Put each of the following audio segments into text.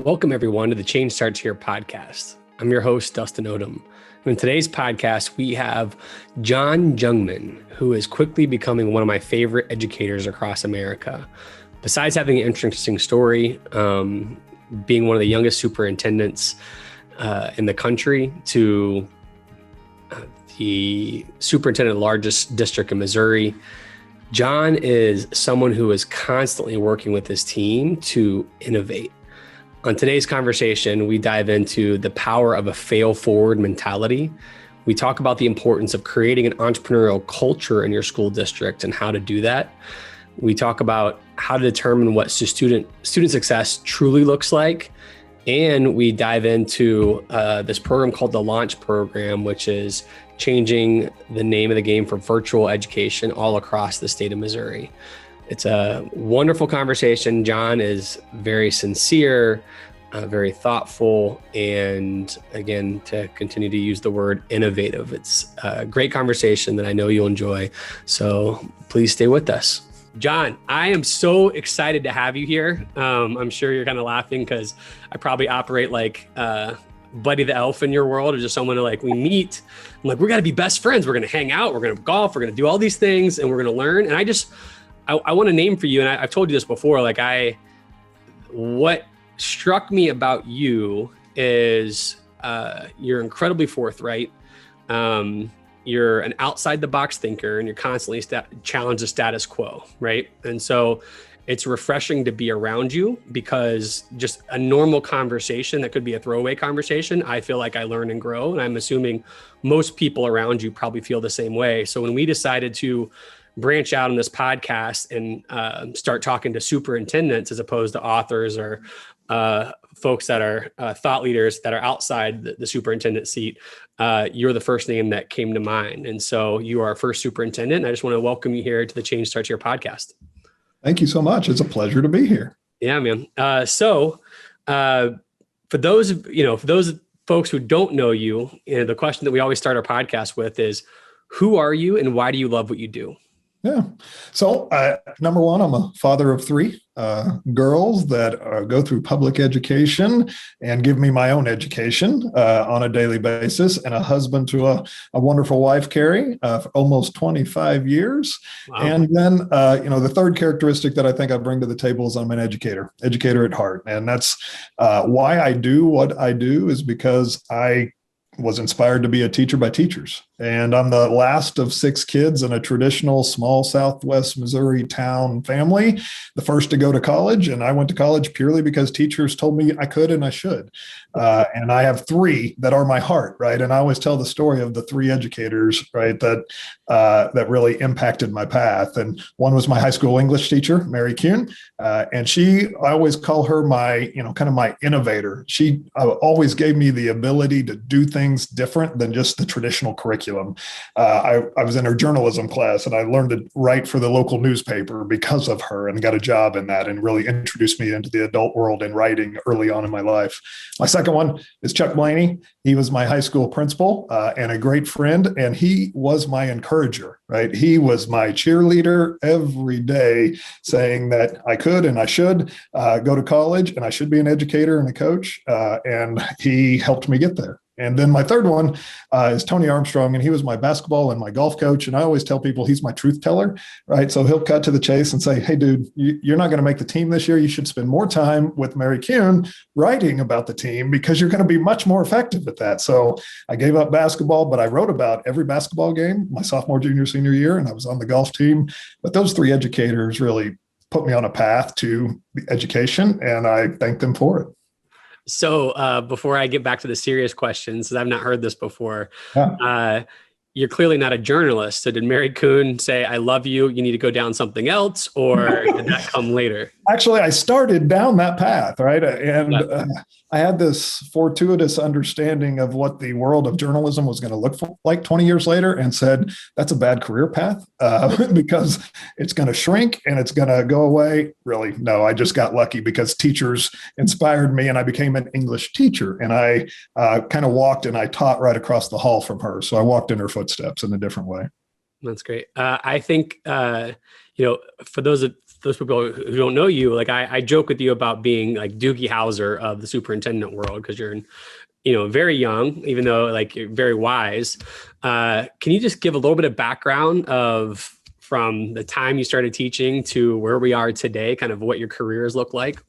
Welcome, everyone, to the Change Starts Here podcast. I'm your host, Dustin Odham. In today's podcast, we have John Jungmann, who is quickly becoming one of my favorite educators across America. Besides having an interesting story, being one of the youngest superintendents in the country to the superintendent of the largest district in Missouri, John is someone who is constantly working with his team to innovate. On today's conversation, we dive into the power of a fail-forward mentality. We talk about the importance of creating an entrepreneurial culture in your school district and how to do that. We talk about how to determine what student success truly looks like. And we dive into this program called the Launch Program, which is changing the name of the game for virtual education all across the state of Missouri. It's a wonderful conversation. John is very sincere, very thoughtful, and again, to continue to use the word innovative. It's a great conversation that I know you'll enjoy. So please stay with us. John, I am so excited to have you here. I'm sure you're kind of laughing because I probably operate like Buddy the Elf in your world, or just someone who we meet. I'm like, we're going to be best friends. We're going to hang out. We're going to golf. We're going to do all these things, and we're going to learn. And I want to name for you, and I've told you this before, what struck me about you is you're incredibly forthright. You're an outside the box thinker, and you're constantly challenge the status quo, right? And so it's refreshing to be around you, because just a normal conversation that could be a throwaway conversation, I feel like I learn and grow. And I'm assuming most people around you probably feel the same way. So when we decided to branch out on this podcast and start talking to superintendents as opposed to authors or folks that are thought leaders that are outside the superintendent seat, you're the first name that came to mind. And so you are our first superintendent. And I just want to welcome you here to the Change Starts Here podcast. Thank you so much. It's a pleasure to be here. Yeah, man. So for those folks who don't know you, the question that we always start our podcast with is, who are you and why do you love what you do? Yeah. So number one, I'm a father of three girls that go through public education and give me my own education on a daily basis, and a husband to a wonderful wife, Carrie, for almost 25 years. Wow. And then, the third characteristic that I think I bring to the table is I'm an educator at heart. And that's why I do what I do, is because I was inspired to be a teacher by teachers. And I'm the last of 6 kids in a traditional small Southwest Missouri town family, the first to go to college. And I went to college purely because teachers told me I could and I should. And I have 3 that are my heart, right? And I always tell the story of the 3 educators, right, that really impacted my path. And one was my high school English teacher, Mary Kuhn. And I always call her my, kind of my innovator. She always gave me the ability to do things different than just the traditional curriculum. I was in her journalism class, and I learned to write for the local newspaper because of her, and got a job in that, and really introduced me into the adult world in writing early on in my life. My second one is Chuck Blaney. He was my high school principal and a great friend, and he was my encourager, right? He was my cheerleader every day, saying that I could and I should go to college, and I should be an educator and a coach, and he helped me get there. And then my third one is Tony Armstrong, and he was my basketball and my golf coach. And I always tell people he's my truth teller, right? So he'll cut to the chase and say, hey, dude, you're not going to make the team this year. You should spend more time with Mary Kuhn writing about the team, because you're going to be much more effective at that. So I gave up basketball, but I wrote about every basketball game my sophomore, junior, senior year, and I was on the golf team. But those 3 educators really put me on a path to education, and I thank them for it. So before I get back to the serious questions, because I've not heard this before, Yeah. You're clearly not a journalist. So did Mary Kuhn say, I love you, you need to go down something else, or did that come later? Actually, I started down that path, right? And I had this fortuitous understanding of what the world of journalism was going to look like 20 years later, and said, that's a bad career path because it's going to shrink and it's going to go away. Really, no, I just got lucky because teachers inspired me, and I became an English teacher, and I kind of walked and I taught right across the hall from her. So I walked in her footsteps in a different way. That's great. I think, for those those people who don't know you, like I joke with you about being like Doogie Howser of the superintendent world, because you're, very young, even though like you're very wise. Can you just give a little bit of background of from the time you started teaching to where we are today, kind of what your careers look like?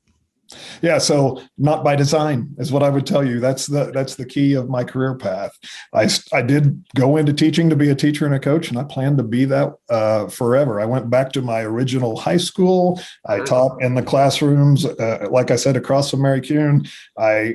Yeah, so not by design is what I would tell you. That's the key of my career path. I did go into teaching to be a teacher and a coach, and I plan to be that forever. I went back to my original high school. I taught in the classrooms, like I said, across from Mary Kuhn. I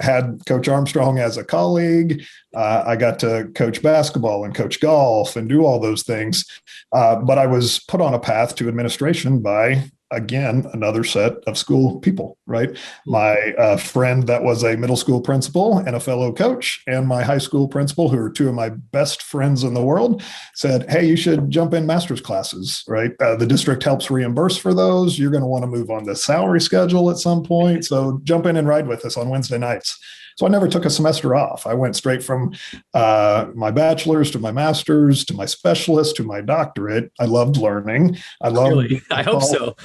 had Coach Armstrong as a colleague. I got to coach basketball and coach golf and do all those things. But I was put on a path to administration by, again, another set of school people, right? My friend that was a middle school principal and a fellow coach, and my high school principal, who are two of my best friends in the world, said, hey, you should jump in master's classes, right? The district helps reimburse for those. You're going to want to move on the salary schedule at some point. So jump in and ride with us on Wednesday nights. So I never took a semester off. I went straight from my bachelor's to my master's to my specialist to my doctorate. I loved learning. I loved. Really? I hope so.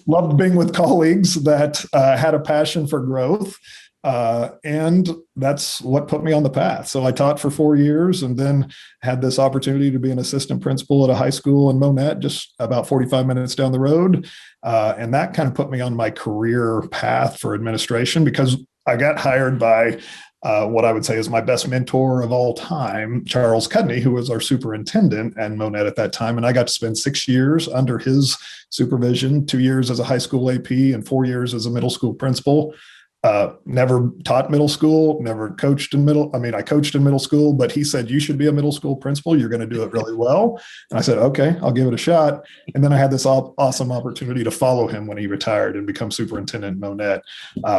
Loved being with colleagues that had a passion for growth. And that's what put me on the path. So I taught for 4 years and then had this opportunity to be an assistant principal at a high school in Monette, just about 45 minutes down the road. And that kind of put me on my career path for administration, because I got hired by what I would say is my best mentor of all time, Charles Cudney, who was our superintendent and Monette at that time. And I got to spend 6 years under his supervision, 2 years as a high school AP and 4 years as a middle school principal. Never taught middle school, never coached in middle. I mean, I coached in middle school, but he said, you should be a middle school principal. You're going to do it really well. And I said, okay, I'll give it a shot. And then I had this awesome opportunity to follow him when he retired and become superintendent in Monette.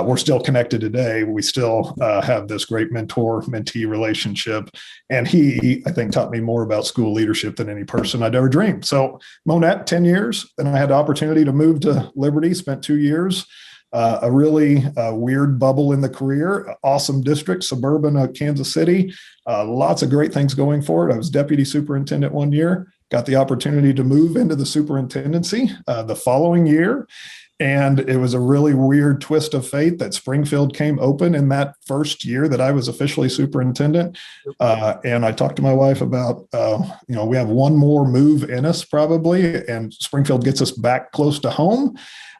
We're still connected today. We still have this great mentor-mentee relationship. And he, I think, taught me more about school leadership than any person I'd ever dreamed. So Monette, 10 years. Then I had the opportunity to move to Liberty, spent 2 years. A really weird bubble in the career, awesome district, suburban Kansas City, lots of great things going for it. I was deputy superintendent 1 year, got the opportunity to move into the superintendency the following year. And it was a really weird twist of fate that Springfield came open in that first year that I was officially superintendent. And I talked to my wife about, we have one more move in us probably, and Springfield gets us back close to home.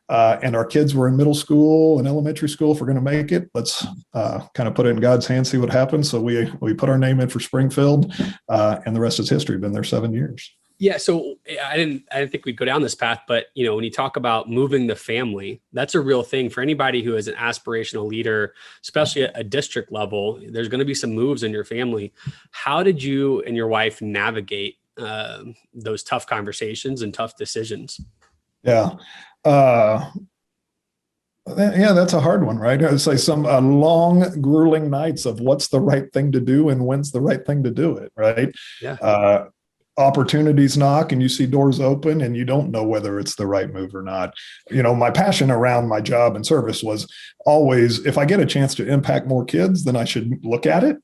And our kids were in middle school and elementary school. If we're going to make it, let's kind of put it in God's hands, see what happens. So we put our name in for Springfield, and the rest is history. Been there 7 years. Yeah. So I didn't think we'd go down this path, but when you talk about moving the family, that's a real thing for anybody who is an aspirational leader, especially at a district level. There's going to be some moves in your family. How did you and your wife navigate those tough conversations and tough decisions? Yeah. That's a hard one, right? I'd say some long, grueling nights of what's the right thing to do and when's the right thing to do it, right? Yeah. Opportunities knock and you see doors open and you don't know whether it's the right move or not. My passion around my job and service was always, if I get a chance to impact more kids, then I should look at it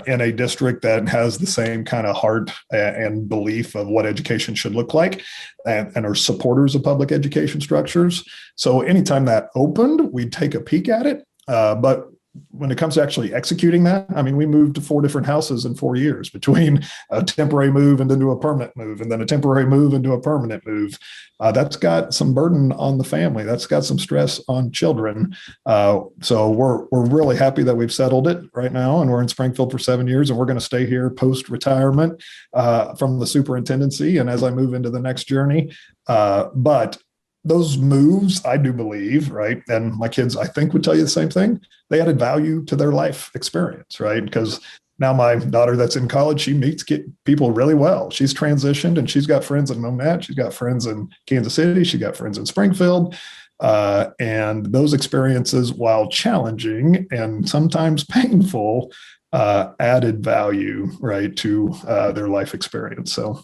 in a district that has the same kind of heart and belief of what education should look like and are supporters of public education structures. So anytime that opened, we'd take a peek at it. But when it comes to actually executing that, I mean, we moved to 4 different houses in 4 years, between a temporary move and then to a permanent move, and then a temporary move into a permanent move. That's got some burden on the family. That's got some stress on children. So we're really happy that we've settled it right now, and we're in Springfield for 7 years, and we're going to stay here post-retirement from the superintendency and as I move into the next journey. But those moves, I do believe, right, and my kids, I think, would tell you the same thing, they added value to their life experience, right? Because now my daughter that's in college, she meets people really well. She's transitioned and she's got friends in Monette. She's got friends in Kansas City. She got friends in Springfield. And those experiences, while challenging and sometimes painful, added value, right, to their life experience. So.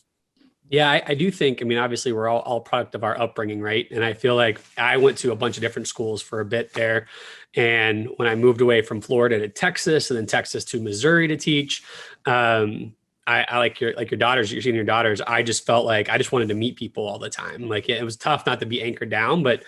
Yeah, I do think, obviously we're all product of our upbringing, right? And I feel like I went to a bunch of different schools for a bit there. And when I moved away from Florida to Texas and then Texas to Missouri to teach, I like your daughters, you're seeing your daughters. I just felt like I just wanted to meet people all the time. Like it was tough not to be anchored down, but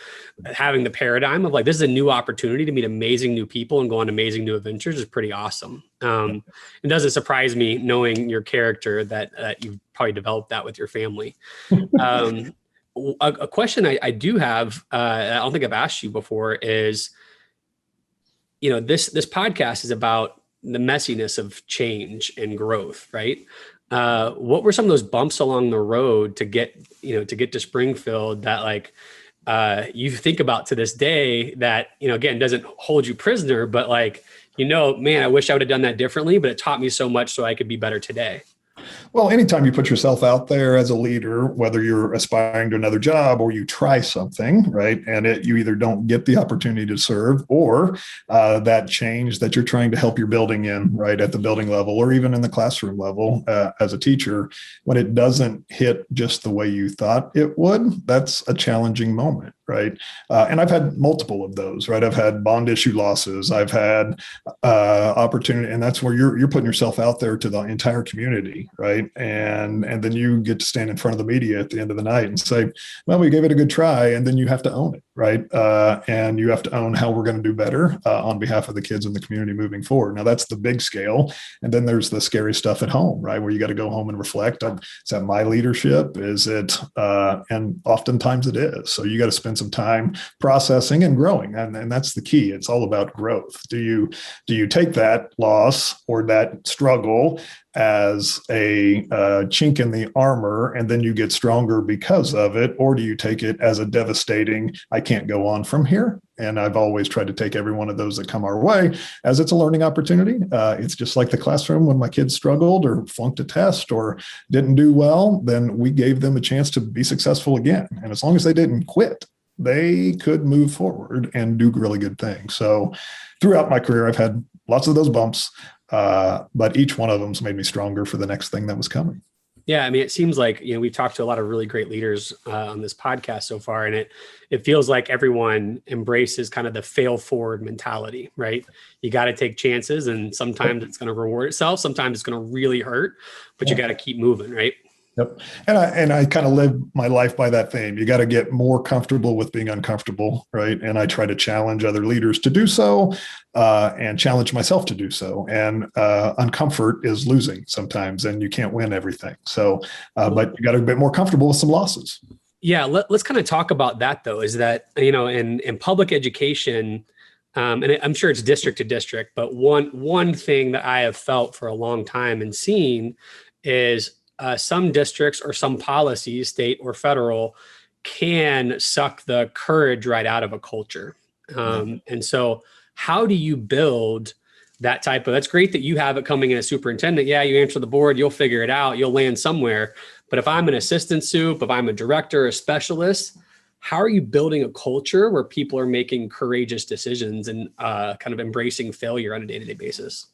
having the paradigm of like, this is a new opportunity to meet amazing new people and go on amazing new adventures is pretty awesome. It doesn't surprise me knowing your character that you've probably developed that with your family. Um, a question I do have, I don't think I've asked you before is, this podcast is about the messiness of change and growth, right? What were some of those bumps along the road to get to Springfield that like you think about to this day that, again, doesn't hold you prisoner, but like, man, I wish I would have done that differently, but it taught me so much so I could be better today. Well, anytime you put yourself out there as a leader, whether you're aspiring to another job or you try something, right, and you either don't get the opportunity to serve or that change that you're trying to help your building in, right, at the building level or even in the classroom level as a teacher, when it doesn't hit just the way you thought it would, that's a challenging moment, right? And I've had multiple of those, right? I've had bond issue losses. I've had opportunity, and that's where you're putting yourself out there to the entire community, right? And then you get to stand in front of the media at the end of the night and say, well, we gave it a good try, and then you have to own it, right? And you have to own how we're going to do better on behalf of the kids in the community moving forward. Now that's the big scale, and then there's the scary stuff at home, right? Where you got to go home and reflect. Is that my leadership? Is it? And oftentimes it is. So you got to spend some time processing and growing, and that's the key. It's all about growth. Do you take that loss or that struggle as a chink in the armor, and then you get stronger because of it? Or do you take it as a devastating, I can't go on from here? And I've always tried to take every one of those that come our way as it's a learning opportunity. It's just like the classroom when my kids struggled or flunked a test or didn't do well, then we gave them a chance to be successful again. And as long as they didn't quit, they could move forward and do really good things. So throughout my career, I've had lots of those bumps. But each one of them's made me stronger for the next thing that was coming. Yeah, I mean, it seems like we've talked to a lot of really great leaders on this podcast so far, and it feels like everyone embraces kind of the fail forward mentality, right? You got to take chances, and sometimes it's going to reward itself, sometimes it's going to really hurt, but you got to keep moving, right? Yep. And I kind of live my life by that theme. You got to get more comfortable with being uncomfortable, right? And I try to challenge other leaders to do so, and challenge myself to do so. And uncomfort is losing sometimes, and you can't win everything. So, but you got to be a bit more comfortable with some losses. Yeah, let's kind of talk about that though. Is that in public education, and I'm sure it's district to district, but one thing that I have felt for a long time and seen is some districts or some policies, state or federal, can suck the courage right out of a culture. And so how do you build that that's great that you have it coming in as superintendent. Yeah, you answer the board, you'll figure it out, you'll land somewhere. But if I'm an assistant soup, if I'm a director, a specialist, how are you building a culture where people are making courageous decisions and kind of embracing failure on a day-to-day basis?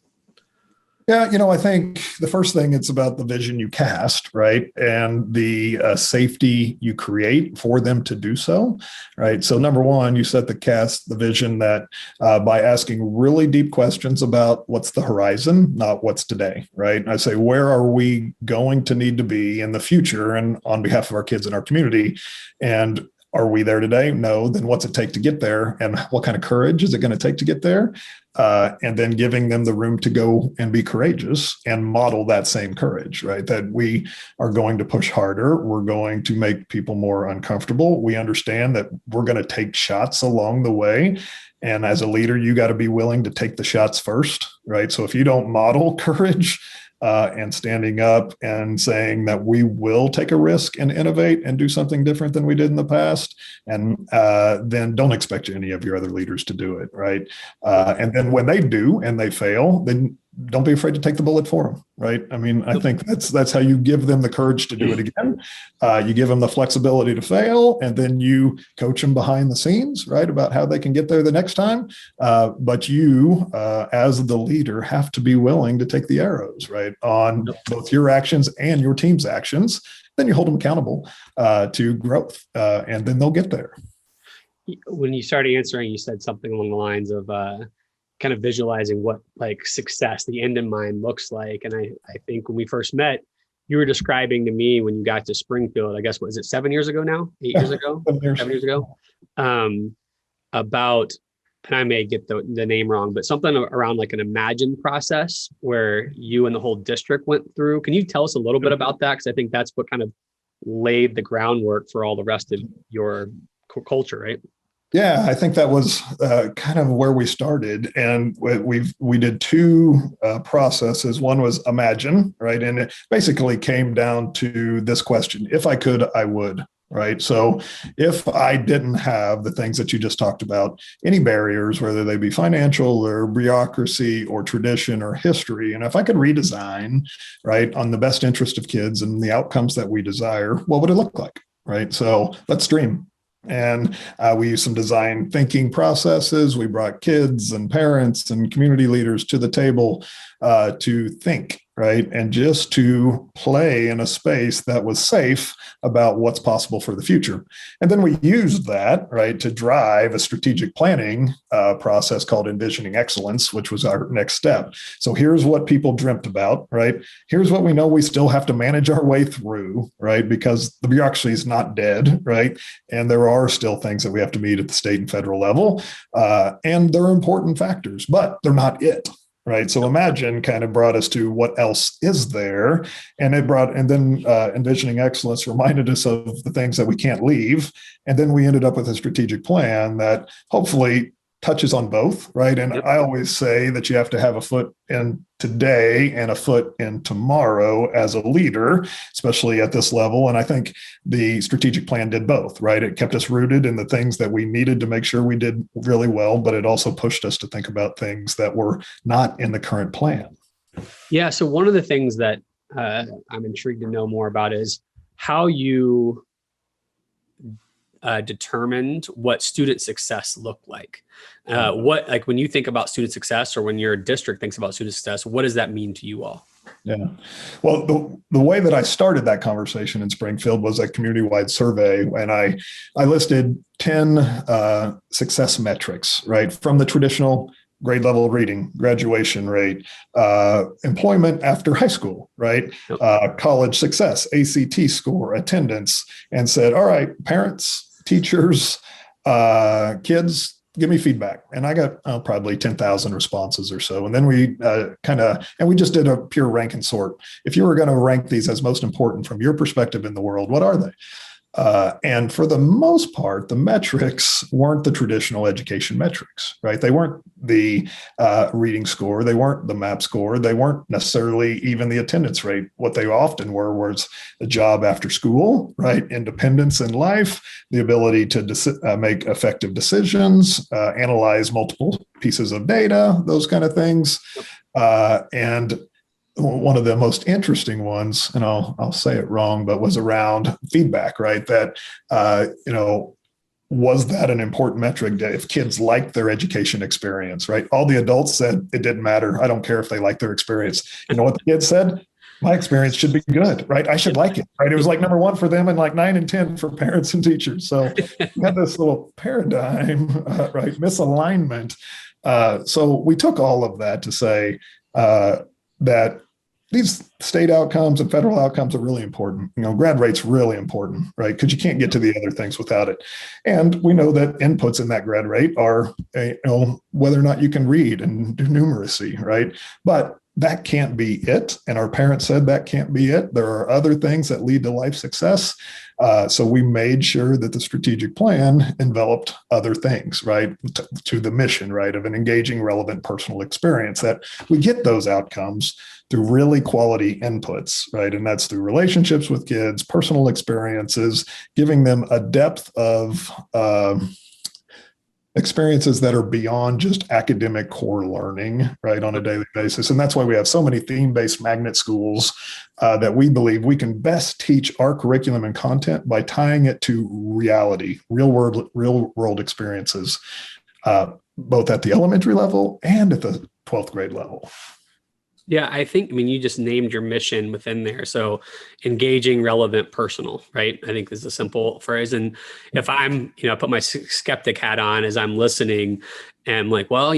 Yeah, I think the first thing, it's about the vision you cast, right? And the safety you create for them to do so, right? So number one, you set the vision that by asking really deep questions about what's the horizon, not what's today, right? I say, where are we going to need to be in the future and on behalf of our kids and our community? And are we there today? No. Then what's it take to get there? And what kind of courage is it going to take to get there? And then giving them the room to go and be courageous and model that same courage, right? That we are going to push harder. We're going to make people more uncomfortable. We understand that we're going to take shots along the way. And as a leader, you got to be willing to take the shots first, right? So if you don't model courage, and standing up and saying that we will take a risk and innovate and do something different than we did in the past, and then don't expect any of your other leaders to do it, right? And then when they do and they fail, then don't be afraid to take the bullet for them, right? I mean, I think that's how you give them the courage to do it again. You give them the flexibility to fail, and then you coach them behind the scenes, right, about how they can get there the next time. But you, as the leader, have to be willing to take the arrows, right, on both your actions and your team's actions. Then you hold them accountable to growth, and then they'll get there. When you started answering, you said something along the lines of kind of visualizing what like success, the end in mind looks like. And I think when we first met, you were describing to me when you got to Springfield, I guess, what is it, 7 years ago now? 8 years ago? 7 years ago? About, and I may get the name wrong, but something around like an Imagine process where you and the whole district went through. Can you tell us a little bit about that? Because I think that's what kind of laid the groundwork for all the rest of your culture, right? Yeah, I think that was kind of where we started, and we did two processes. One was Imagine, right, and it basically came down to this question: if I could, I would. Right. So if I didn't have the things that you just talked about, any barriers, whether they be financial or bureaucracy or tradition or history, and if I could redesign, right, on the best interest of kids and the outcomes that we desire, what would it look like? Right. So let's dream. And we used some design thinking processes. We brought kids and parents and community leaders to the table to think, right? And just to play in a space that was safe about what's possible for the future. And then we used that, right, to drive a strategic planning process called Envisioning Excellence, which was our next step. So here's what people dreamt about, right? Here's what we know we still have to manage our way through, right? Because the bureaucracy is not dead, right? And there are still things that we have to meet at the state and federal level. And they're important factors, but they're not it. Right. So Imagine kind of brought us to what else is there. And then Envisioning Excellence reminded us of the things that we can't leave. And then we ended up with a strategic plan that hopefully touches on both. Right. And I always say that you have to have a foot in today and a foot in tomorrow as a leader, especially at this level. And I think the strategic plan did both, right? It kept us rooted in the things that we needed to make sure we did really well, but it also pushed us to think about things that were not in the current plan. Yeah. So one of the things that I'm intrigued to know more about is how you determined what student success looked like. What, like when you think about student success or when your district thinks about student success, what does that mean to you all? Yeah. Well, the way that I started that conversation in Springfield was a community-wide survey, and I listed 10 success metrics, right, from the traditional grade level reading, graduation rate, employment after high school, right? College success, ACT score, attendance, and said, all right, parents, teachers, kids, give me feedback. And I got probably 10,000 responses or so. And then we and we just did a pure rank and sort. If you were going to rank these as most important from your perspective in the world, what are they? And for the most part, the metrics weren't the traditional education metrics, right? They weren't the reading score. They weren't the MAP score. They weren't necessarily even the attendance rate. What they often were was a job after school, right? Independence in life, the ability to make effective decisions, analyze multiple pieces of data, those kind of things. And one of the most interesting ones, and I'll say it wrong, but was around feedback, right? That, was that an important metric if kids liked their education experience, right? All the adults said it didn't matter. I don't care if they like their experience. You know what the kids said? My experience should be good, right? I should like it, right? It was like number one for them and like 9 and 10 for parents and teachers. So we had this little paradigm, right? Misalignment. So we took all of that to say, that these state outcomes and federal outcomes are really important. Grad rate's really important, right? Because you can't get to the other things without it. And we know that inputs in that grad rate are, whether or not you can read and do numeracy, right? But that can't be it. And our parents said that can't be it. There are other things that lead to life success. So we made sure that the strategic plan enveloped other things, right, to the mission, right, of an engaging, relevant personal experience, that we get those outcomes through really quality inputs, right? And that's through relationships with kids, personal experiences, giving them a depth of experiences that are beyond just academic core learning, right, on a daily basis. And that's why we have so many theme-based magnet schools that we believe we can best teach our curriculum and content by tying it to reality, real world experiences, both at the elementary level and at the 12th grade level. Yeah, I mean, you just named your mission within there. So engaging, relevant, personal, right? I think this is a simple phrase. And if I'm, put my skeptic hat on as I'm listening and I'm like, well,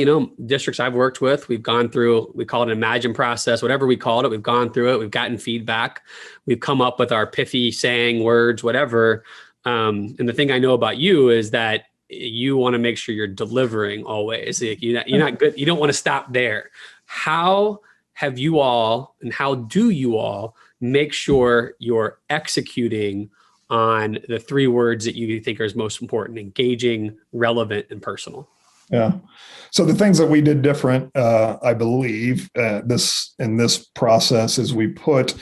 districts I've worked with, we've gone through, we call it an imagine process, whatever we called it, we've gone through it, we've gotten feedback, we've come up with our pithy saying, words, whatever. And the thing I know about you is that you want to make sure you're delivering always. Like, you're not good. You don't want to stop there. How have you all, and how do you all make sure you're executing on the three words that you think are most important: engaging, relevant, and personal? Yeah. So the things that we did different, I believe, in this process is we put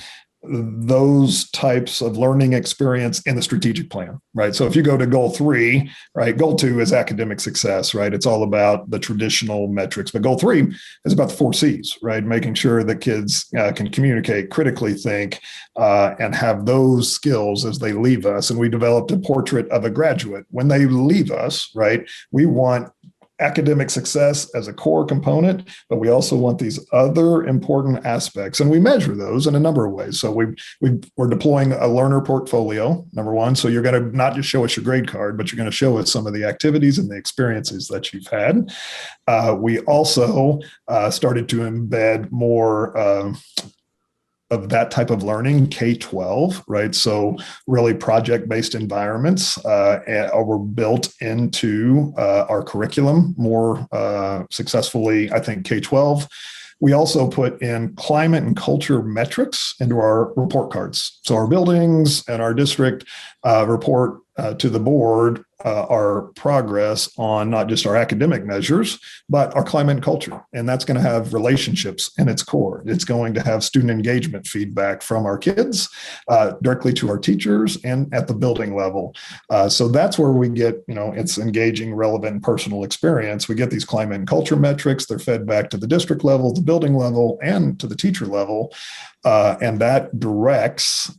those types of learning experience in the strategic plan, right? So if you go to goal 3, right, goal 2 is academic success, right? It's all about the traditional metrics, but goal 3 is about the 4 C's, right? Making sure that kids can communicate, critically think, and have those skills as they leave us. And we developed a portrait of a graduate. When they leave us, right, we want academic success as a core component, but we also want these other important aspects, and we measure those in a number of ways. So we're deploying a learner portfolio, number one. So you're going to not just show us your grade card, but you're going to show us some of the activities and the experiences that you've had. We also started to embed more of that type of learning, K-12, right? So really project-based environments were built into our curriculum more successfully, I think, K-12. We also put in climate and culture metrics into our report cards. So our buildings and our district report to the board our progress on not just our academic measures, but our climate and culture. And that's going to have relationships in its core. It's going to have student engagement feedback from our kids directly to our teachers and at the building level. So that's where we get, it's engaging, relevant, personal experience. We get these climate and culture metrics. They're fed back to the district level, the building level, and to the teacher level. And that directs,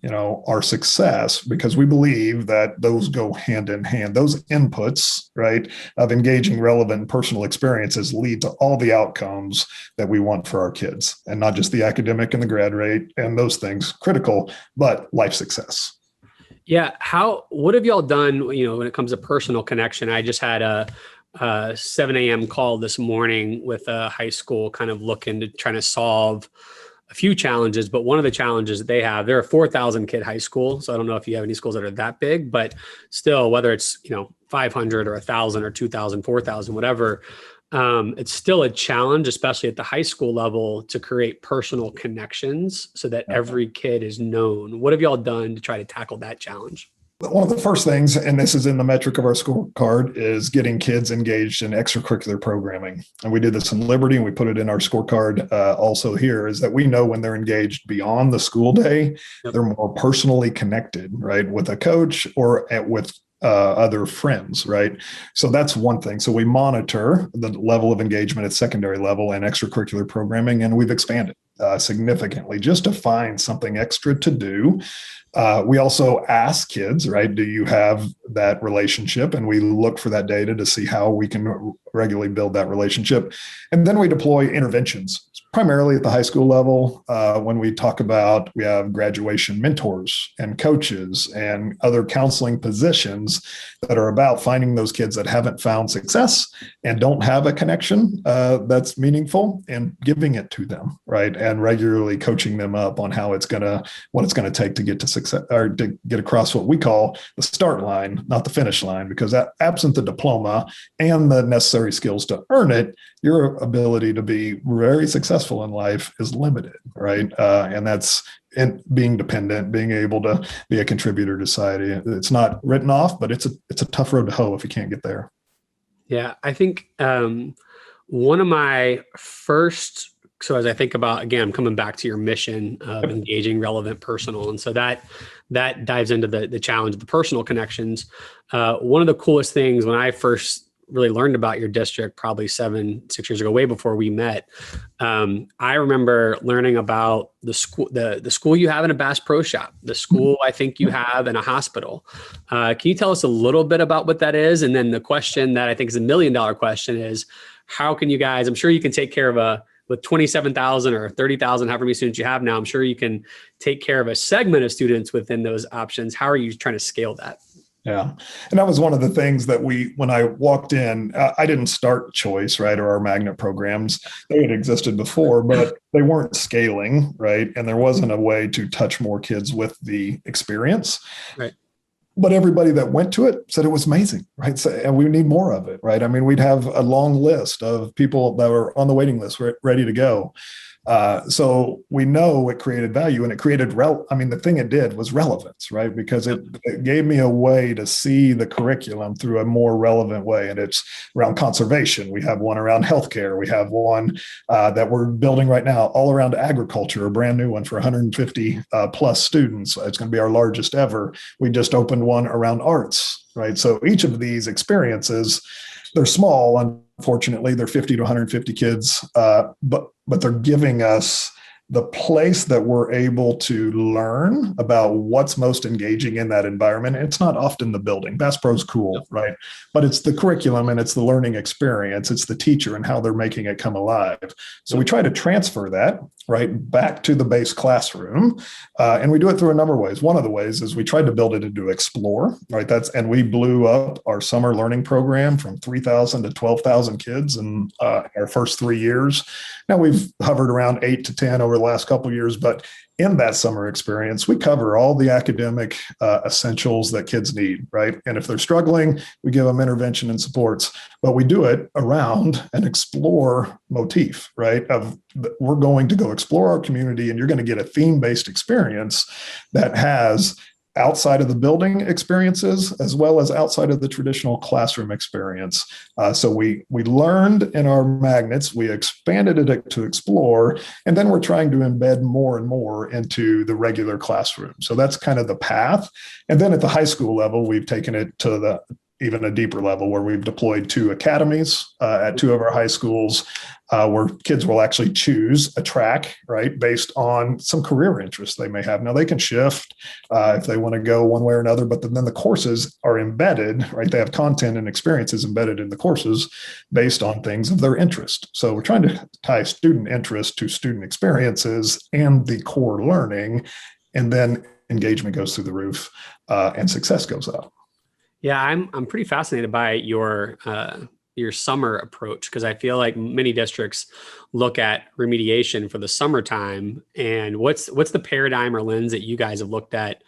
our success, because we believe that those go hand in hand. Those inputs, right, of engaging, relevant, personal experiences lead to all the outcomes that we want for our kids, and not just the academic and the grad rate and those things, critical, but life success. Yeah. What have y'all done, when it comes to personal connection? I just had a 7 a.m. call this morning with a high school kind of looking to trying to solve a few challenges, but one of the challenges that they have, they're a 4,000 kid high school. So I don't know if you have any schools that are that big, but still, whether it's, 500 or 1,000 or 2,000, 4,000, whatever, it's still a challenge, especially at the high school level, to create personal connections so that every kid is known. What have y'all done to try to tackle that challenge? One of the first things, and this is in the metric of our scorecard, is getting kids engaged in extracurricular programming. And we did this in Liberty, and we put it in our scorecard also here, is that we know when they're engaged beyond the school day, they're more personally connected, right, with a coach or with other friends, right? So that's one thing. So we monitor the level of engagement at secondary level and extracurricular programming, and we've expanded significantly just to find something extra to do. We also ask kids, right, do you have that relationship? And we look for that data to see how we can regularly build that relationship. And then we deploy interventions, primarily at the high school level. When we talk about, we have graduation mentors and coaches and other counseling positions that are about finding those kids that haven't found success and don't have a connection that's meaningful, and giving it to them, right? And regularly coaching them up on what it's going to take to get to success, or to get across what we call the start line, not the finish line, because absent the diploma and the necessary skills to earn it, your ability to be very successful in life is limited, right? And that's being dependent, being able to be a contributor to society. It's not written off, but it's a tough road to hoe if you can't get there. Yeah, I think one of my first, so as I think about, again, I'm coming back to your mission of engaging, relevant, personal. And so that dives into the challenge of the personal connections. One of the coolest things when I first really learned about your district, probably 6 years ago, way before we met, I remember learning about the school you have in a Bass Pro Shop, the school I think you have in a hospital. Can you tell us a little bit about what that is? And then the question that I think is $1 million question is, how can you guys, I'm sure you can take care of a with 27,000 or 30,000, however many students you have now, I'm sure you can take care of a segment of students within those options. How are you trying to scale that? Yeah. And that was one of the things that when I walked in, I didn't start Choice, right, or our magnet programs. They had existed before, but they weren't scaling, right? And there wasn't a way to touch more kids with the experience. Right. But everybody that went to it said it was amazing, right? So, and we need more of it, right? I mean, we'd have a long list of people that were on the waiting list, ready to go. So we know it created value, and it created the thing it did was relevance, right? Because it gave me a way to see the curriculum through a more relevant way. And it's around conservation. We have one around healthcare. We have one that we're building right now all around agriculture, a brand new one for 150 plus students. It's going to be our largest ever. We just opened one around arts, right? So each of these experiences, they're small. Unfortunately, they're 50 to 150 kids, but they're giving us the place that we're able to learn about what's most engaging in that environment. It's not often the building. Bass Pro's cool, right? But it's the curriculum and it's the learning experience. It's the teacher and how they're making it come alive. So we try to transfer that right back to the base classroom. And we do it through a number of ways. One of the ways is we tried to build it into Explore, right? And we blew up our summer learning program from 3,000 to 12,000 kids in our first 3 years. Now we've hovered around 8 to 10 over the last couple of years, but in that summer experience, we cover all the academic essentials that kids need, right? And if they're struggling, we give them intervention and supports, but we do it around an explore motif, right? We're going to go explore our community, and you're going to get a theme-based experience that has outside of the building experiences as well as outside of the traditional classroom experience. So we learned in our magnets, we expanded it to Explore, and then we're trying to embed more and more into the regular classroom. So that's kind of the path. And then at the high school level, we've taken it to even a deeper level where we've deployed 2 academies at 2 of our high schools where kids will actually choose a track, right, based on some career interests they may have. Now they can shift if they want to go one way or another, but then the courses are embedded, right? They have content and experiences embedded in the courses based on things of their interest. So we're trying to tie student interest to student experiences and the core learning, and then engagement goes through the roof and success goes up. Yeah, I'm pretty fascinated by your summer approach, because I feel like many districts look at remediation for the summertime. And what's the paradigm or lens that you guys have looked at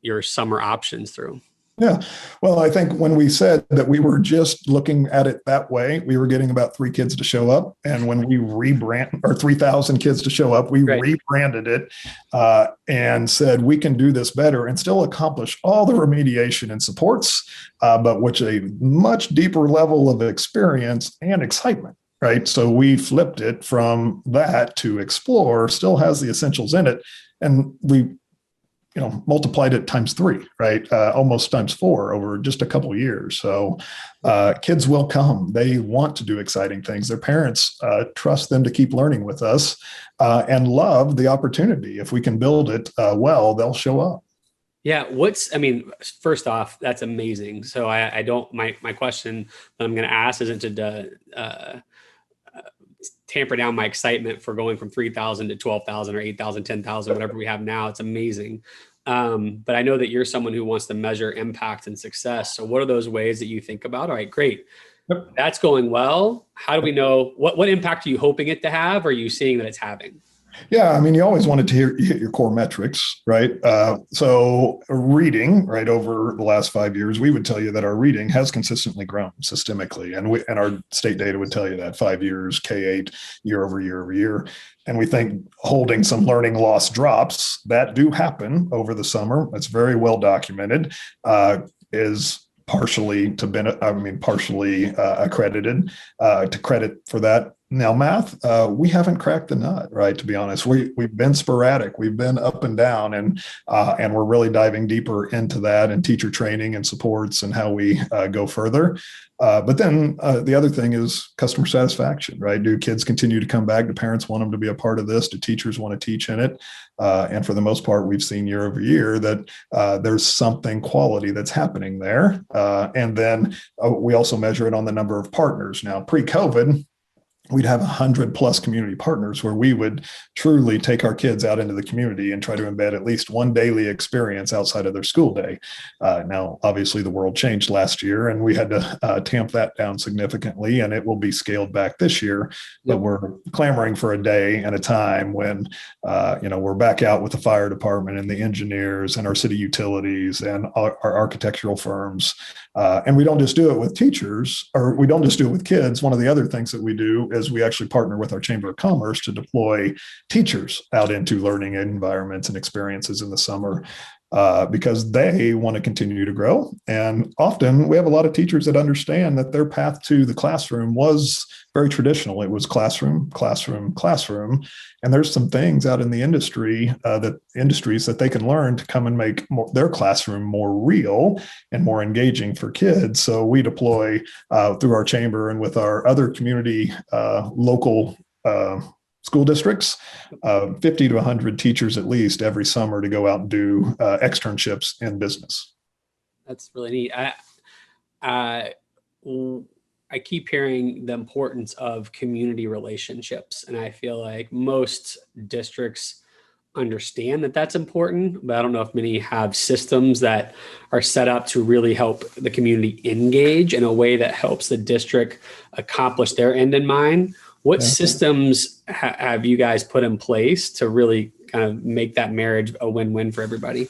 your summer options through? Yeah. Well, I think when we said that we were just looking at it that way, we were getting about 3 kids to show up. And when we 3,000 kids to show up, we rebranded it and said, we can do this better and still accomplish all the remediation and supports, but with a much deeper level of experience and excitement. Right. So we flipped it from that to Explore, still has the essentials in it. And we multiplied it times 3, right? Almost times 4 over just a couple of years. So kids will come. They want to do exciting things. Their parents trust them to keep learning with us and love the opportunity. If we can build it well, they'll show up. Yeah. First off, that's amazing. So my question that I'm going to ask isn't to tamper down my excitement for going from 3,000 to 12,000 or 8,000, 10,000, whatever we have now. It's amazing. But I know that you're someone who wants to measure impact and success. So what are those ways that you think about? All right, great. Yep. That's going well. How do we know what impact are you hoping it to have? Or are you seeing that it's having? Yeah, you always wanted to hit your core metrics, right? So reading, right, over the last 5 years, we would tell you that our reading has consistently grown systemically. And our state data would tell you that 5 years, K-8, year over year over year. And we think holding some learning loss drops that do happen over the summer, that's very well documented, is partially accredited to credit for that. Now, math, we haven't cracked the nut, right? To be honest, we've been sporadic, we've been up and down, and we're really diving deeper into that and teacher training and supports and how we go further. But then the other thing is customer satisfaction, right? Do kids continue to come back? Do parents want them to be a part of this? Do teachers want to teach in it? And for the most part, we've seen year over year that there's something quality that's happening there. And then we also measure it on the number of partners. Now, pre-COVID, we'd have 100+ community partners where we would truly take our kids out into the community and try to embed at least one daily experience outside of their school day. Now, obviously, the world changed last year, and we had to tamp that down significantly, and it will be scaled back this year. But we're clamoring for a day and a time when, we're back out with the fire department and the engineers and our city utilities and our architectural firms. And we don't just do it with teachers, or we don't just do it with kids. One of the other things that we do is we actually partner with our Chamber of Commerce to deploy teachers out into learning environments and experiences in the summer, because they want to continue to grow. And often we have a lot of teachers that understand that their path to the classroom was very traditional. It was classroom, classroom, classroom. And there's some things out in the industries that they can learn to come and make their classroom more real and more engaging for kids. So we deploy through our chamber and with our other community local school districts, 50 to 100 teachers at least every summer to go out and do externships in business. That's really neat. I keep hearing the importance of community relationships, and I feel like most districts understand that that's important, but I don't know if many have systems that are set up to really help the community engage in a way that helps the district accomplish their end in mind. What systems have you guys put in place to really kind of make that marriage a win-win for everybody?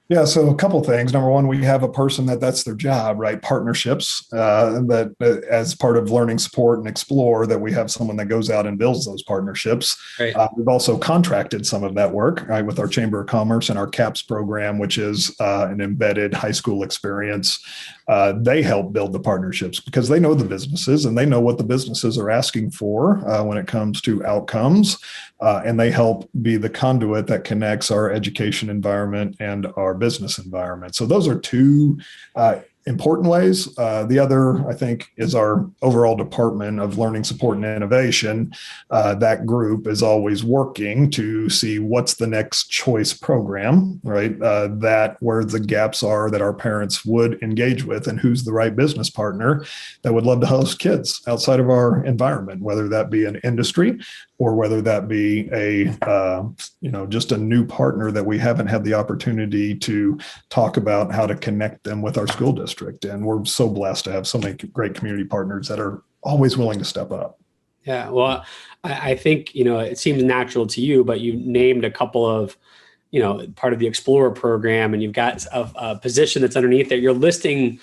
Yeah, so a couple things. Number one, we have a person that's their job, right? Partnerships, that as part of learning support and explore, that we have someone that goes out and builds those partnerships. Right. We've also contracted some of that work, right, with our Chamber of Commerce and our CAPS program, which is an embedded high school experience. They help build the partnerships because they know the businesses and they know what the businesses are asking for when it comes to outcomes. And they help be the conduit that connects our education environment and our business environment. So those are two important ways. The other, I think, is our overall Department of Learning Support and Innovation. That group is always working to see what's the next choice program, right? That where the gaps are that our parents would engage with, and who's the right business partner that would love to host kids outside of our environment, whether that be an industry or whether that be a just a new partner that we haven't had the opportunity to talk about how to connect them with our school district. And we're so blessed to have so many great community partners that are always willing to step up. Yeah, well, I think, it seems natural to you, but you named a couple of, part of the Explorer program, and you've got a position that's underneath there. You're listing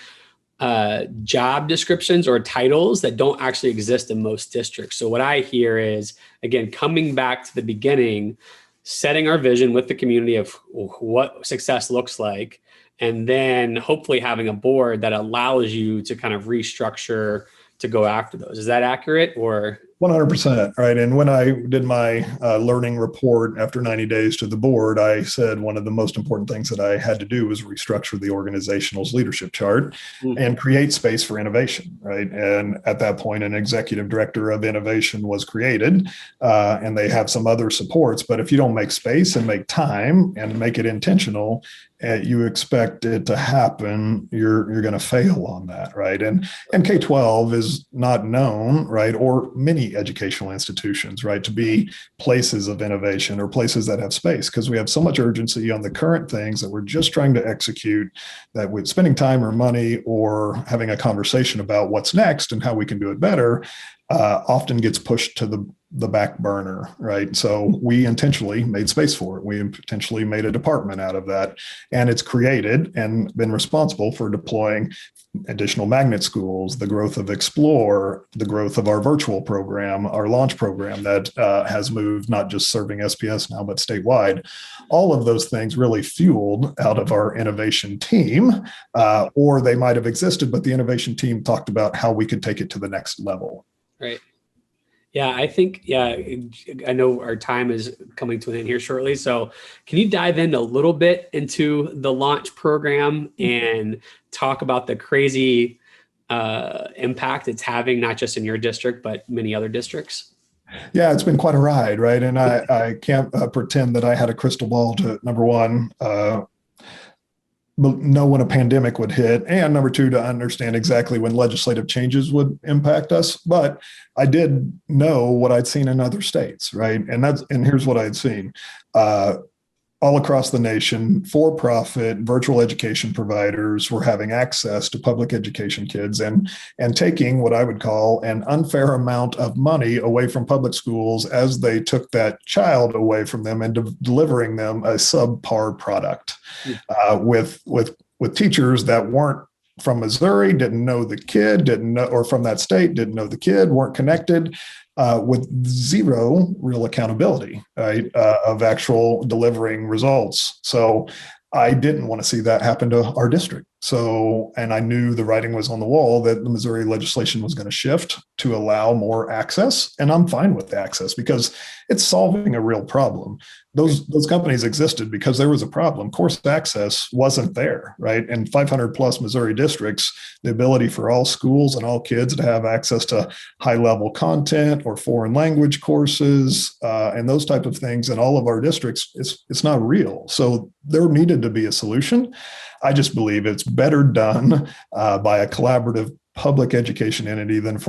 job descriptions or titles that don't actually exist in most districts. So what I hear is, again, coming back to the beginning, setting our vision with the community of what success looks like, and then hopefully having a board that allows you to kind of restructure to go after those. Is that accurate, or? 100%, right? And when I did my learning report after 90 days to the board, I said one of the most important things that I had to do was restructure the organizational's leadership chart and create space for innovation, right? And at that point, an executive director of innovation was created, and they have some other supports. But if you don't make space and make time and make it intentional, you expect it to happen, you're going to fail on that, right? And K-12 is not known, right, or many educational institutions, right, to be places of innovation or places that have space, because we have so much urgency on the current things that we're just trying to execute, that with spending time or money or having a conversation about what's next and how we can do it better often gets pushed to the back burner, right? So we intentionally made space for it. We intentionally made a department out of that, and it's created and been responsible for deploying additional magnet schools, the growth of Explore, the growth of our virtual program, our launch program that has moved, not just serving SPS now, but statewide. All of those things really fueled out of our innovation team, or they might have existed, but the innovation team talked about how we could take it to the next level. Right. Yeah, I think, I know our time is coming to an end here shortly. So can you dive in a little bit into the launch program and talk about the crazy impact it's having, not just in your district, but many other districts? Yeah, it's been quite a ride, right? And I can't pretend that I had a crystal ball to, number one, know when a pandemic would hit, and number two, to understand exactly when legislative changes would impact us. But I did know what I'd seen in other states, right? And here's what I'd seen. All across the nation, for-profit virtual education providers were having access to public education kids and taking what I would call an unfair amount of money away from public schools as they took that child away from them and delivering them a subpar product with teachers that weren't from Missouri, didn't know the kid, didn't know, or from that state, didn't know the kid, weren't connected, with zero real accountability, right, of actual delivering results. So I didn't want to see that happen to our district. So, and I knew the writing was on the wall that the Missouri legislation was going to shift to allow more access. And I'm fine with access because it's solving a real problem. Those companies existed because there was a problem. Course access wasn't there, right? And 500 plus Missouri districts, the ability for all schools and all kids to have access to high level content or foreign language courses and those type of things in all of our districts, it's not real. So there needed to be a solution. I just believe it's better done by a collaborative public education entity than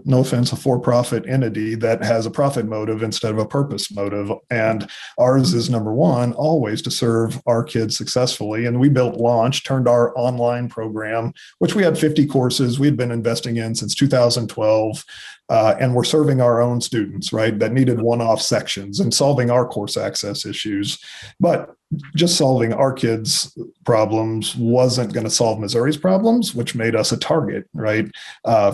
no offense, a for-profit entity that has a profit motive instead of a purpose motive. And ours is number one, always to serve our kids successfully. And we turned our online program, which we had 50 courses we'd been investing in since 2012. And we're serving our own students, right, that needed one-off sections and solving our course access issues. But just solving our kids' problems wasn't going to solve Missouri's problems, which made us a target, right,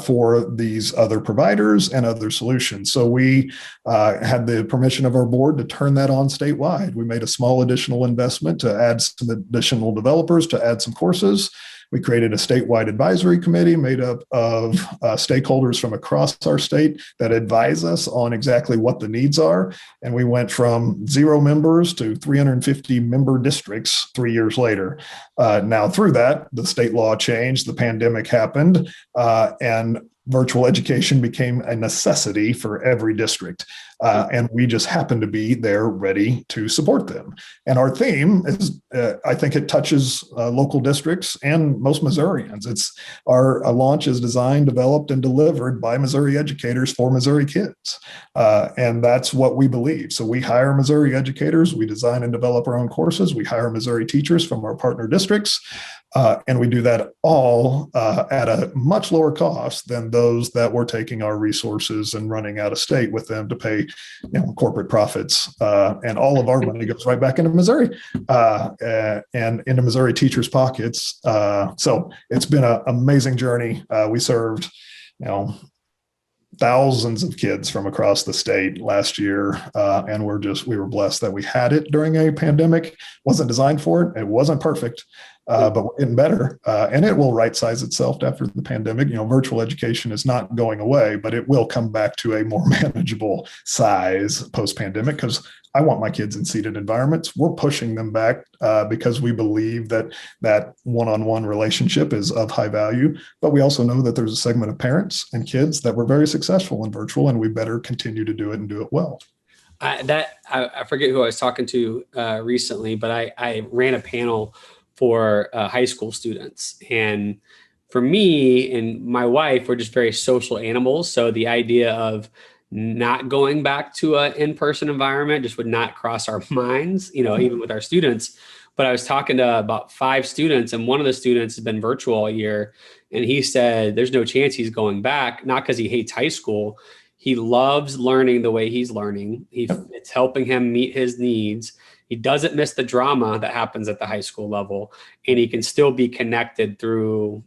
for these other providers and other solutions. So we had the permission of our board to turn that on statewide. We made a small additional investment to add some additional developers, to add some courses. We created a statewide advisory committee made up of stakeholders from across our state that advise us on exactly what the needs are. And we went from 0 members to 350 member districts 3 years later. Now, through that, the state law changed, the pandemic happened, and virtual education became a necessity for every district. And we just happen to be there ready to support them. And our theme is, I think it touches local districts and most Missourians. Our launch is designed, developed, and delivered by Missouri educators for Missouri kids. And that's what we believe. So we hire Missouri educators, we design and develop our own courses, we hire Missouri teachers from our partner districts. And we do that all at a much lower cost than those that were taking our resources and running out of state with them to pay, corporate profits. And all of our money goes right back into Missouri and into Missouri teachers' pockets. So it's been an amazing journey. We served, thousands of kids from across the state last year. And we were blessed that we had it during a pandemic. Wasn't designed for it. It wasn't perfect. But we're getting better, and it will right size itself after the pandemic. Virtual education is not going away, but it will come back to a more manageable size post pandemic because I want my kids in seated environments. We're pushing them back because we believe that one-on-one relationship is of high value. But we also know that there's a segment of parents and kids that were very successful in virtual, and we better continue to do it and do it well. I forget who I was talking to recently, but I ran a panel for high school students. And for me and my wife, we're just very social animals. So the idea of not going back to an in-person environment just would not cross our minds, even with our students. But I was talking to about 5 students, and one of the students has been virtual all year. And he said there's no chance he's going back, not because he hates high school. He loves learning the way he's learning. It's helping him meet his needs. He doesn't miss the drama that happens at the high school level, and he can still be connected through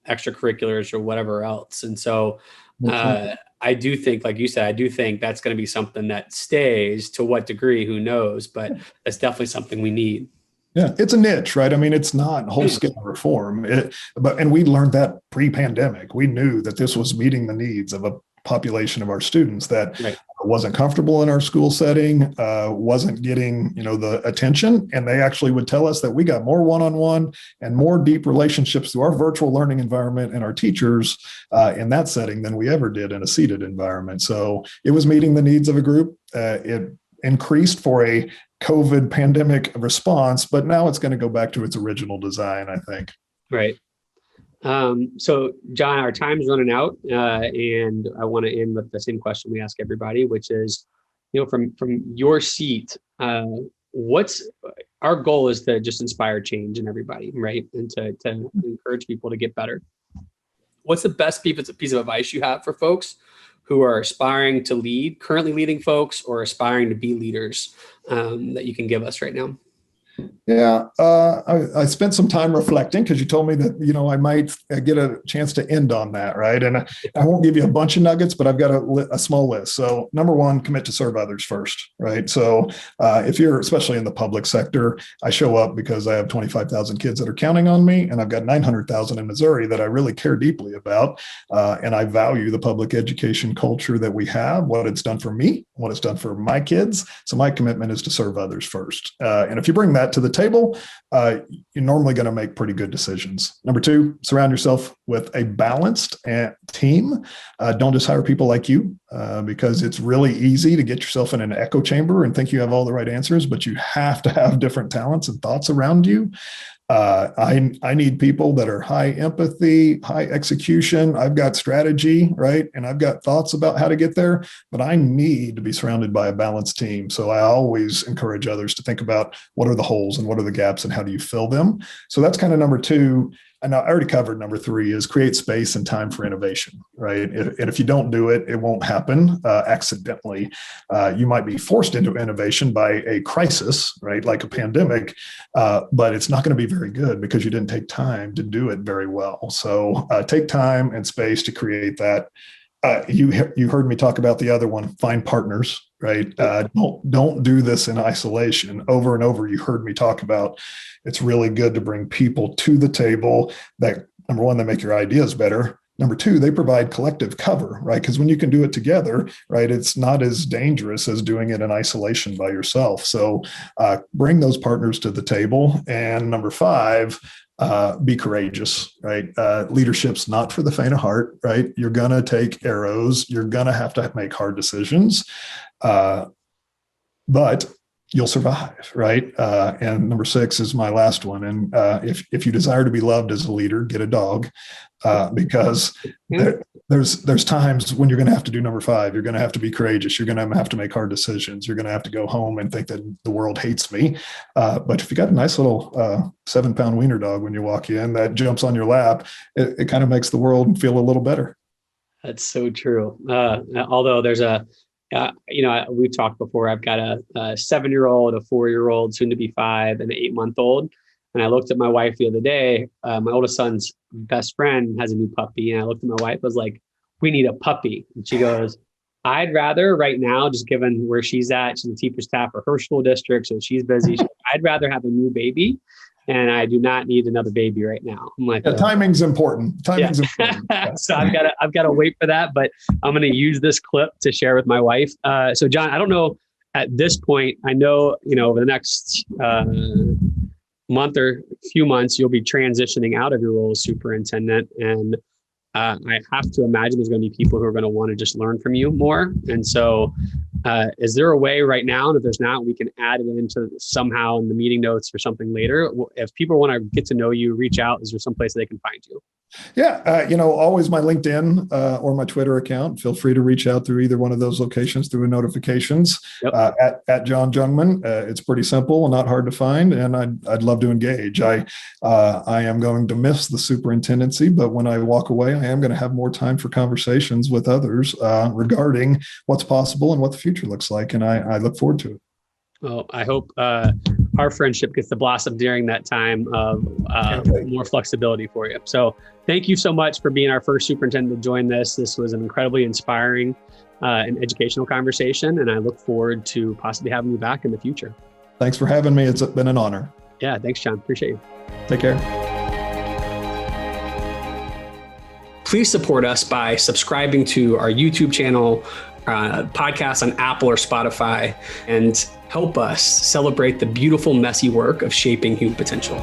extracurriculars or whatever else. And so I do think, like you said, I do think that's going to be something that stays. To what degree, who knows, but that's definitely something we need. Yeah, it's a niche, right? I mean, it's not whole scale reform, and we learned that pre-pandemic. We knew that this was meeting the needs of a population of our students that wasn't comfortable in our school setting, wasn't getting, the attention. And they actually would tell us that we got more one-on-one and more deep relationships through our virtual learning environment and our teachers in that setting than we ever did in a seated environment. So it was meeting the needs of a group. It increased for a COVID pandemic response, but now it's going to go back to its original design, I think. Right. So John, our time's running out, and I want to end with the same question we ask everybody, which is, from your seat, what's our goal is to just inspire change in everybody, right? And to encourage people to get better. What's the best piece of advice you have for folks who are aspiring to lead, currently leading folks, or aspiring to be leaders, that you can give us right now? Yeah, I spent some time reflecting because you told me that, I might get a chance to end on that, right? And I won't give you a bunch of nuggets, but I've got a small list. So number one, commit to serve others first, right? So if you're, especially in the public sector, I show up because I have 25,000 kids that are counting on me, and I've got 900,000 in Missouri that I really care deeply about. And I value the public education culture that we have, what it's done for me, what it's done for my kids. So my commitment is to serve others first. And if you bring that to the table, you're normally going to make pretty good decisions. Number two, surround yourself with a balanced team. Don't just hire people like you, because it's really easy to get yourself in an echo chamber and think you have all the right answers, but you have to have different talents and thoughts around you. I need people that are high empathy, high execution. I've got strategy, right? And I've got thoughts about how to get there, but I need to be surrounded by a balanced team. So I always encourage others to think about what are the holes and what are the gaps and how do you fill them? So that's kind of number two. And I already covered number three is create space and time for innovation, right? And if you don't do it, it won't happen accidentally. You might be forced into innovation by a crisis, right? Like a pandemic, but it's not going to be very good because you didn't take time to do it very well. So take time and space to create that. You heard me talk about the other one, find partners, right? Don't do this in isolation. Over and over, you heard me talk about it's really good to bring people to the table that, number one, they make your ideas better. Number two, they provide collective cover, right? Because when you can do it together, right, it's not as dangerous as doing it in isolation by yourself. So bring those partners to the table. And number five, be courageous, right? Leadership's not for the faint of heart, right? You're going to take arrows. You're going to have to make hard decisions, but you'll survive, right? And number six is my last one. And if you desire to be loved as a leader, get a dog, because there's times when you're going to have to do number five. You're going to have to be courageous. You're going to have to make hard decisions. You're going to have to go home and think that the world hates me. But if you got a nice little 7-pound wiener dog when you walk in that jumps on your lap, it kind of makes the world feel a little better. That's so true. Although there's we've talked before. I've got a 7-year-old, a 4-year-old, soon to be 5, and an 8-month-old. And I looked at my wife the other day. My oldest son's best friend has a new puppy. And I looked at my wife, I was like, we need a puppy. And she goes, I'd rather right now, just given where she's at, she's the teacher staff for her school district, so she's busy. I'd rather have a new baby. And I do not need another baby right now. I'm like, timing's important. Timing's important. So I've got to wait for that, but I'm going to use this clip to share with my wife. So John, I don't know at this point, I know, over the next month or few months, you'll be transitioning out of your role as superintendent. And I have to imagine there's going to be people who are going to want to just learn from you more. And so is there a way right now, and if there's not, we can add it into somehow in the meeting notes or something later? If people want to get to know you, reach out, is there some place they can find you? Yeah, always my LinkedIn or my Twitter account. Feel free to reach out through either one of those locations through notifications. Yep. At John Jungmann. It's pretty simple and not hard to find, and I'd love to engage. I am going to miss the superintendency, but when I walk away, I am going to have more time for conversations with others regarding what's possible and what the future looks like, and I look forward to it. Well, I hope our friendship gets to blossom during that time of more flexibility for you. So thank you so much for being our first superintendent to join this. This was an incredibly inspiring and educational conversation, and I look forward to possibly having you back in the future. Thanks for having me. It's been an honor. Yeah, thanks, John. Appreciate you. Take care. Please support us by subscribing to our YouTube channel, podcasts on Apple or Spotify, and help us celebrate the beautiful, messy work of shaping human potential.